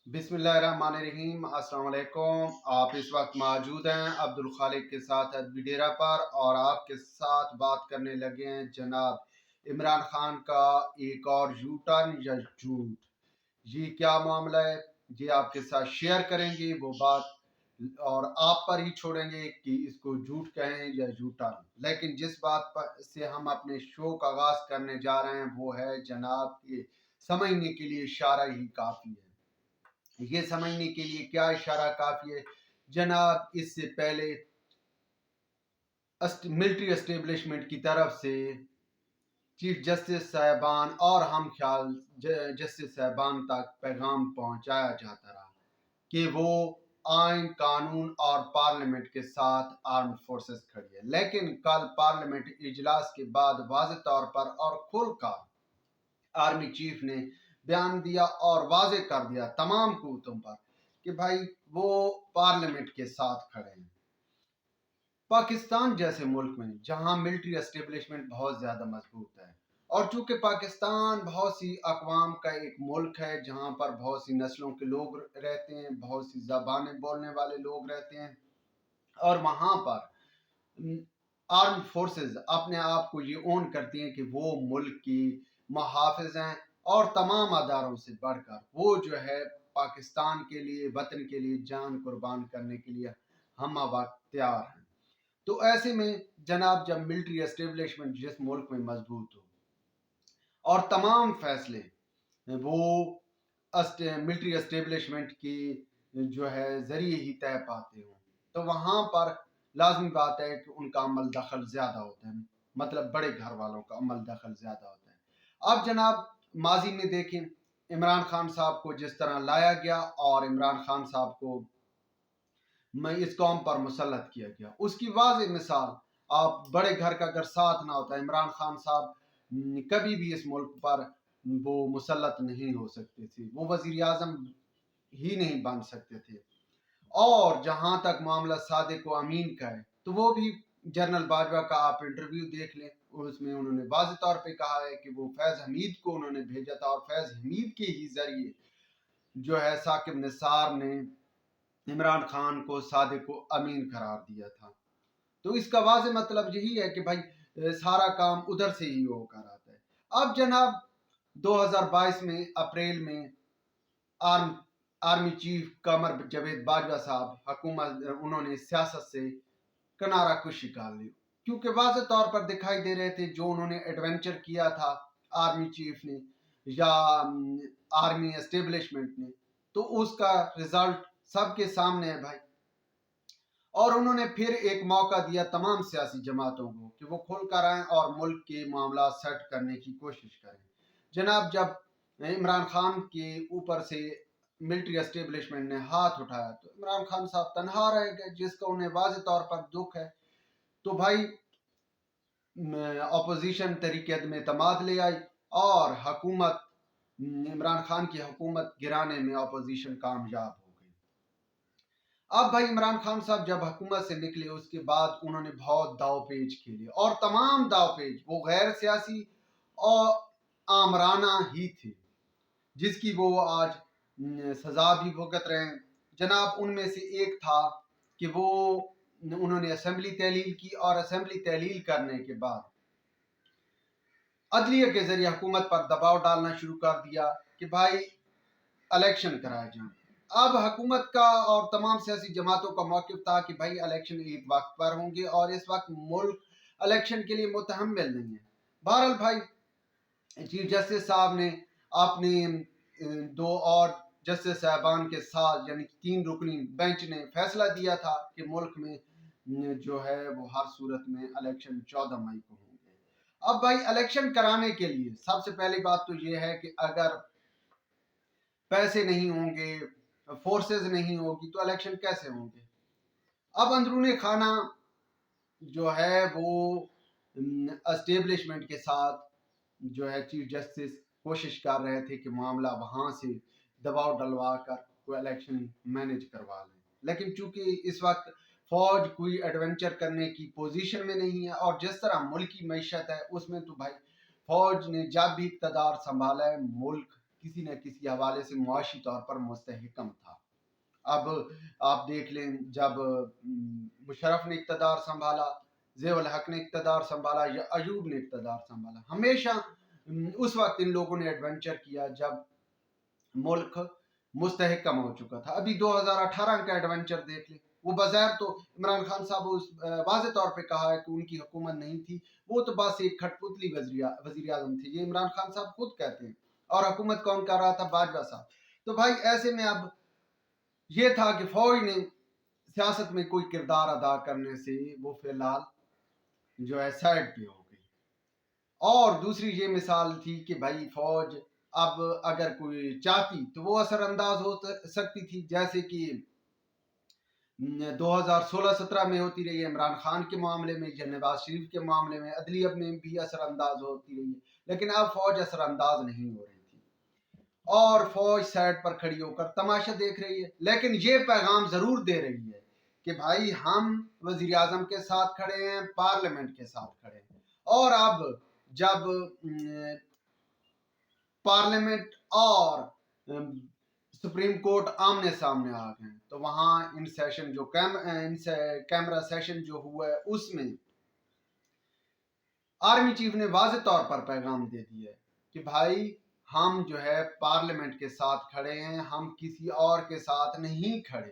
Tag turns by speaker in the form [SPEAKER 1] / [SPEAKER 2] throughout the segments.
[SPEAKER 1] बिस्मिल्लाहिर्रहमानिर्रहीम। अस्सलाम वालेकुम। आप इस वक्त मौजूद हैं अब्दुल खालिक के साथ डेरा पर और आपके साथ बात करने लगे हैं जनाब इमरान खान का एक और यू टर्न या झूठ। ये क्या मामला है, ये आपके साथ शेयर करेंगे वो बात, और आप पर ही छोड़ेंगे कि इसको झूठ कहें या यू टर्न। लेकिन जिस बात पर से हम अपने शो का आगाज करने जा रहे हैं वो है जनाब कि समझने के लिए इशारा ही काफ़ी है। ये समझने के लिए क्या इशारा काफी है जनाब? इससे पहले मिलिट्री एस्टेब्लिशमेंट की तरफ से चीफ जस्टिस साहबान और हम ख्याल जस्टिस साहबान तक पैगाम पहुंचाया जाता रहा कि वो आइन कानून और पार्लियामेंट के साथ आर्म फोर्सेस खड़ी है। लेकिन कल पार्लियामेंट इजलास के बाद वाज़ेह तौर पर और खुलकर आर्मी चीफ ने बयान दिया और वाजे कर दिया तमाम कुतों पर कि भाई वो पार्लियामेंट के साथ खड़े हैं। पाकिस्तान जैसे मुल्क में जहां मिलिट्री एस्टेब्लिशमेंट बहुत ज्यादा मजबूत है, और चूंकि पाकिस्तान बहुत सी अकवाम का एक मुल्क है जहां पर बहुत सी नस्लों के लोग रहते हैं, बहुत सी जबानें बोलने वाले लोग रहते हैं, और वहां पर आर्म फोर्सेस अपने आप को ये ओन करती हैं कि वो मुल्क की मुहाफिज हैं, और तमाम अदारों से बढ़कर वो जो है पाकिस्तान के लिए, वतन के लिए जान कुर्बान करने के लिए हम वक्त तैयार हैं। तो ऐसे में जनाब जब मिलिट्री एस्टेब्लिशमेंट जिस मुल्क में मजबूत हो और तमाम फैसले वो मिलिट्री एस्टेब्लिशमेंट की जो है जरिए ही तय पाते हों, तो वहाँ पर लाजमी बात है कि उनका अमल दखल ज़्यादा होता है, मतलब बड़े घर वालों का अमल दखल ज़्यादा होता है। अब जनाब माजी में देखें इमरान खान साहब को जिस तरह लाया गया और इमरान खान साहब को मैं इस कौम पर मुसल्लत किया गया, उसकी वाज़ेह मिसाल आप बड़े घर का अगर साथ ना होता इमरान खान साहब कभी भी इस मुल्क पर वो मुसल्लत नहीं हो सकते थे, वो वजीर आजम ही नहीं बन सकते थे। और जहां तक मामला सादिक व अमीन का है तो वो भी जनरल बाजवा का आप इंटरव्यू देख लें, उसमें उन्होंने वाज़ेह तौर पे कहा है कि वो फैज़ हमीद को उन्होंने भेजा था और फैज़ हमीद के ही जरिए जो है साकिब निसार ने इमरान खान को सादिक व अमीन करार दिया था। तो इसका वाज़ेह मतलब यही है कि भाई सारा काम उधर से ही होकर आता है। अब जनाब 2022 में अप्रैल में आर्मी चीफ कमर जावेद बाजवा साहब हुकूमत उन्होंने सियासत से किनारा कुशी निकाल ली, क्योंकि वाज़ेह तौर पर दिखाई दे रहे थे जो उन्होंने एडवेंचर किया था आर्मी चीफ ने या आर्मी एस्टेब्लिशमेंट ने, तो उसका रिजल्ट सबके सामने है भाई। और उन्होंने फिर एक मौका दिया तमाम सियासी जमातों को कि वो खुल कर आएँ और मुल्क के मामला सेट करने की कोशिश करें। जनाब जब इमरान खान के ऊपर से मिलिट्री एस्टेब्लिशमेंट ने हाथ उठाया तो इमरान खान साहब तनहा रह गए, जिसका उन्हें वाज़ेह तौर पर दुख है। तो भाई अपोजिशन तरीके में तमाद ले आई और हुकूमत इमरान खान की हुकूमत गिराने में अपोजिशन कामयाब हो गई। अब भाई इमरान खान साहब जब हुकूमत से निकले उसके बाद उन्होंने बहुत दाव पेच खेले, और तमाम दाव पेच वो गैर सियासी और आमराना ही थे, जिसकी वो आज सजा भी भुगत रहे हैं। जनाब उनमें से एक था कि वो उन्होंने असेंबली तहलील की, और असेंबली तहलील करने के बाद अदलिया के जरिए हुकूमत पर दबाव डालना शुरू कर दिया कि भाई इलेक्शन कराए जाए। अब हुकूमत का और तमाम सियासी जमातों का मौक़िफ़ था कि भाई इलेक्शन एक वक्त पर होंगे और इस वक्त मुल्क इलेक्शन के लिए मुतहम्मिल नहीं है। बहरहाल भाई चीफ जस्टिस साहब ने अपने दो और जस्टिस साहबान के साथ यानी 3 रुकनी बेंच ने फैसला दिया था कि मुल्क में जो है वो हर सूरत में इलेक्शन 14 मई को होंगे। अब भाई इलेक्शन कराने के लिए सबसे पहली बात तो ये है कि अगर पैसे नहीं होंगे, फोर्सेस नहीं होगी तो इलेक्शन कैसे होंगे? अब अंदरूनी खाना जो है वो एस्टेब्लिशमेंट के साथ जो है चीफ जस्टिस कोशिश कर रहे थे कि मामला वहाँ से दबाव डलवा कर वो इलेक्शन मैनेज करवा लें, लेकिन चूंकि इस वक्त फौज कोई एडवेंचर करने की पोजीशन में नहीं है, और जिस तरह मुल्क की मैशत है उसमें तो भाई फौज ने जब भी इक़्तिदार संभाला है मुल्क کسی نہ کسی حوالے سے معاشی طور پر مستحکم تھا۔ اب آپ دیکھ لیں، جب مشرف نے اقتدار سنبھالا، ضیاء الحق نے اقتدار سنبھالا یا ایوب نے اقتدار سنبھالا، ہمیشہ اس وقت ان لوگوں نے ایڈونچر کیا جب ملک مستحکم ہو چکا تھا۔ ابھی 2018 کا ایڈونچر دیکھ لیں، وہ بظاہر تو عمران خان صاحب واضح طور پہ کہا ہے کہ ان کی حکومت نہیں تھی، وہ تو بس ایک کھٹ پتلی وزیر اعظم تھے، یہ عمران خان صاحب خود کہتے ہیں، اور حکومت کون کر رہا تھا؟ باجوہ صاحب۔ تو بھائی ایسے میں اب یہ تھا کہ فوج نے سیاست میں کوئی کردار ادا کرنے سے وہ فی الحال جو ہے سائڈ پہ ہو گئی۔ اور دوسری یہ مثال تھی کہ بھائی فوج اب اگر کوئی چاہتی تو وہ اثر انداز ہو سکتی تھی، جیسے کہ 2016-17 میں ہوتی رہی ہے عمران خان کے معاملے میں یا نواز شریف کے معاملے میں، عدلیہ میں بھی اثر انداز ہوتی رہی ہے، لیکن اب فوج اثر انداز نہیں ہو رہی تھی اور فوج سائڈ پر کھڑی ہو کر تماشا دیکھ رہی ہے، لیکن یہ پیغام ضرور دے رہی ہے کہ بھائی ہم وزیر اعظم کے ساتھ کھڑے ہیں، پارلیمنٹ کے ساتھ کھڑے ہیں۔ اور اب جب پارلیمنٹ اور سپریم کورٹ آمنے سامنے آ گئے تو وہاں ان سیشن جو کیمرہ سیشن جو ہوا ہے اس میں آرمی چیف نے واضح طور پر پیغام دے دیا ہے کہ بھائی ہم جو ہے پارلیمنٹ کے ساتھ کھڑے ہیں، ہم کسی اور کے ساتھ نہیں کھڑے۔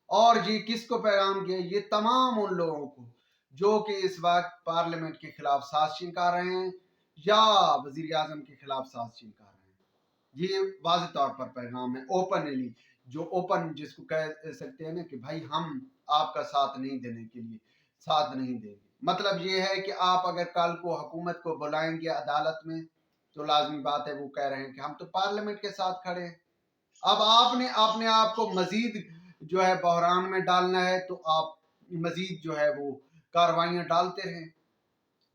[SPEAKER 1] اور یہ کس کو پیغام کیا؟ یہ تمام ان لوگوں کو جو کہ اس وقت پارلیمنٹ کے خلاف سازشیں کر رہے ہیں یا وزیر اعظم کے خلاف سازشیں کر رہے ہیں۔ یہ واضح طور پر پیغام ہے، اوپنلی، جو اوپن جس کو کہہ سکتے ہیں نا کہ بھائی ہم آپ کا ساتھ نہیں دینے کے لیے ساتھ نہیں دیں گے۔ مطلب یہ ہے کہ آپ اگر کل کو حکومت کو بلائیں گے عدالت میں تو لازمی بات ہے وہ کہہ رہے ہیں کہ ہم تو پارلیمنٹ کے ساتھ کھڑے ہیں۔ اب آپ نے اپنے آپ کو مزید جو ہے بحران میں ڈالنا ہے تو آپ مزید جو ہے وہ کاروائیاں ڈالتے رہیں،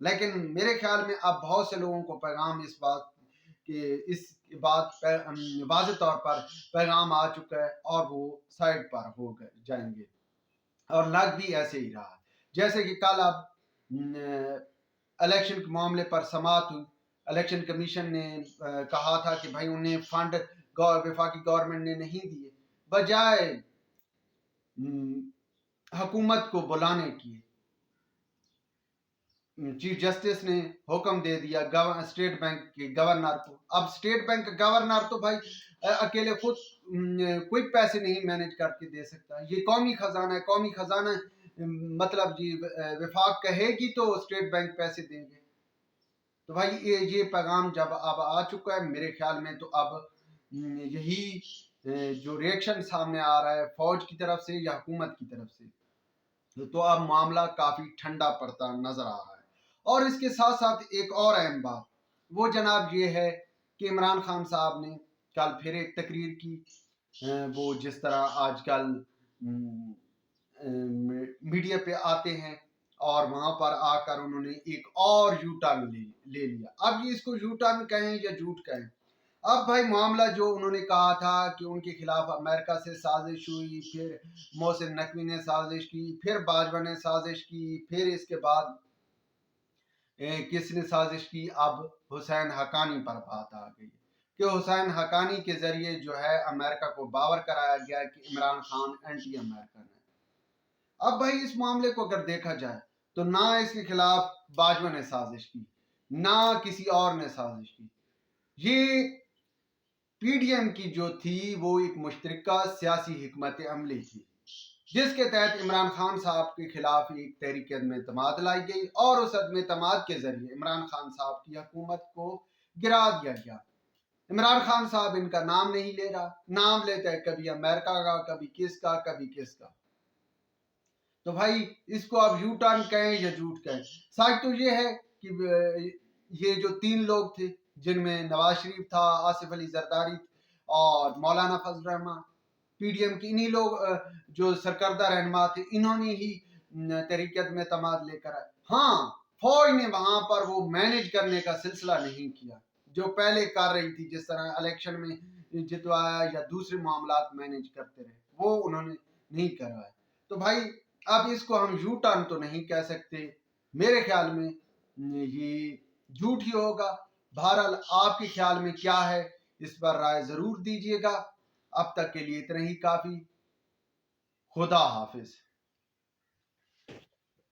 [SPEAKER 1] لیکن میرے خیال میں اب بہت سے لوگوں کو پیغام اس بات واضح طور پر پیغام آ چکا ہے اور وہ سائڈ پر ہو جائیں گے، اور لگ بھی ایسے ہی رہا۔ جیسے کہ کل اب الیکشن کے معاملے پر سماعت ہوئی، الیکشن کمیشن نے کہا تھا کہ بھائی انہیں فنڈ وفاقی گورنمنٹ نے نہیں دیے، بجائے حکومت کو بلانے کی چیف جسٹس نے حکم دے دیا اسٹیٹ بینک کے گورنر کو۔ اب اسٹیٹ بینک کا گورنر تو بھائی اکیلے خود کوئی پیسے نہیں مینج کر کے دے سکتا، یہ قومی خزانہ ہے، قومی خزانہ مطلب جی وفاق کہے گی تو اسٹیٹ بینک پیسے دیں گے۔ تو بھائی یہ پیغام جب اب آ چکا ہے، میرے خیال میں تو اب یہی جو ریئیکشن سامنے آ رہا ہے فوج کی طرف سے یا حکومت کی طرف سے، تو اب معاملہ کافی ٹھنڈا پڑتا نظر آ رہا ہے۔ اور اس کے ساتھ ساتھ ایک اور اہم بات وہ جناب یہ ہے کہ عمران خان صاحب نے کل پھر ایک تقریر کی، وہ جس طرح آج کل میڈیا پہ آتے ہیں اور وہاں پر آ کر انہوں نے ایک اور یو ٹرن لے لیا۔ اب یہ اس کو یو ٹرن کہیں یا جھوٹ کہیں، اب بھائی معاملہ جو انہوں نے کہا تھا کہ ان کے خلاف امریکہ سے سازش ہوئی، پھر محسن نقوی نے سازش کی، پھر باجوہ نے سازش کی، پھر اس کے بعد کس نے سازش کی، اب حسین حقانی پر بات آ گئی کہ حسین حقانی کے ذریعے جو ہے امریکہ کو باور کرایا گیا کہ عمران خان اینٹی امریکن ہے۔ اب بھائی اس معاملے کو اگر دیکھا جائے تو نہ اس کے خلاف باجوہ نے سازش کی، نہ کسی اور نے سازش کی، یہ پی ڈی ایم کی جو تھی وہ ایک مشترکہ سیاسی حکمت عملی تھی جس کے تحت عمران خان صاحب کے خلاف ایک تحریک عدم اعتماد لائی گئی اور اس عدم اعتماد کے ذریعے عمران خان صاحب کی حکومت کو گرا دیا گیا۔ عمران خان صاحب ان کا نام نہیں لے رہا، نام لیتا ہے کبھی امریکہ کا، کبھی کس کا، کبھی کس کا۔ تو بھائی اس کو آپ یو ٹرن کہیں یا جھوٹ کہیں، سچ تو یہ ہے کہ یہ جو تین لوگ تھے جن میں نواز شریف تھا، آصف علی زرداری اور مولانا فضل الرحمان، پی ڈی ایم کی انہی لوگ جو سرکردہ رہنما تھے، انہوں نے ہی تحریک عدم اعتماد لے کر آئے۔ ہاں فوج نے وہاں پر وہ مینج کرنے کا سلسلہ نہیں کیا جو پہلے کر رہی تھی، جس طرح الیکشن میں جتوایا یا دوسرے معاملات مینج کرتے رہے، وہ انہوں نے نہیں کروایا۔ تو بھائی اب اس کو ہم یو ٹرن تو نہیں کہہ سکتے، میرے خیال میں یہ جھوٹ ہی ہوگا۔ بہرحال آپ کے خیال میں کیا ہے اس پر رائے ضرور دیجیے گا۔ اب تک کے لیے اتنا ہی کافی۔ خدا حافظ۔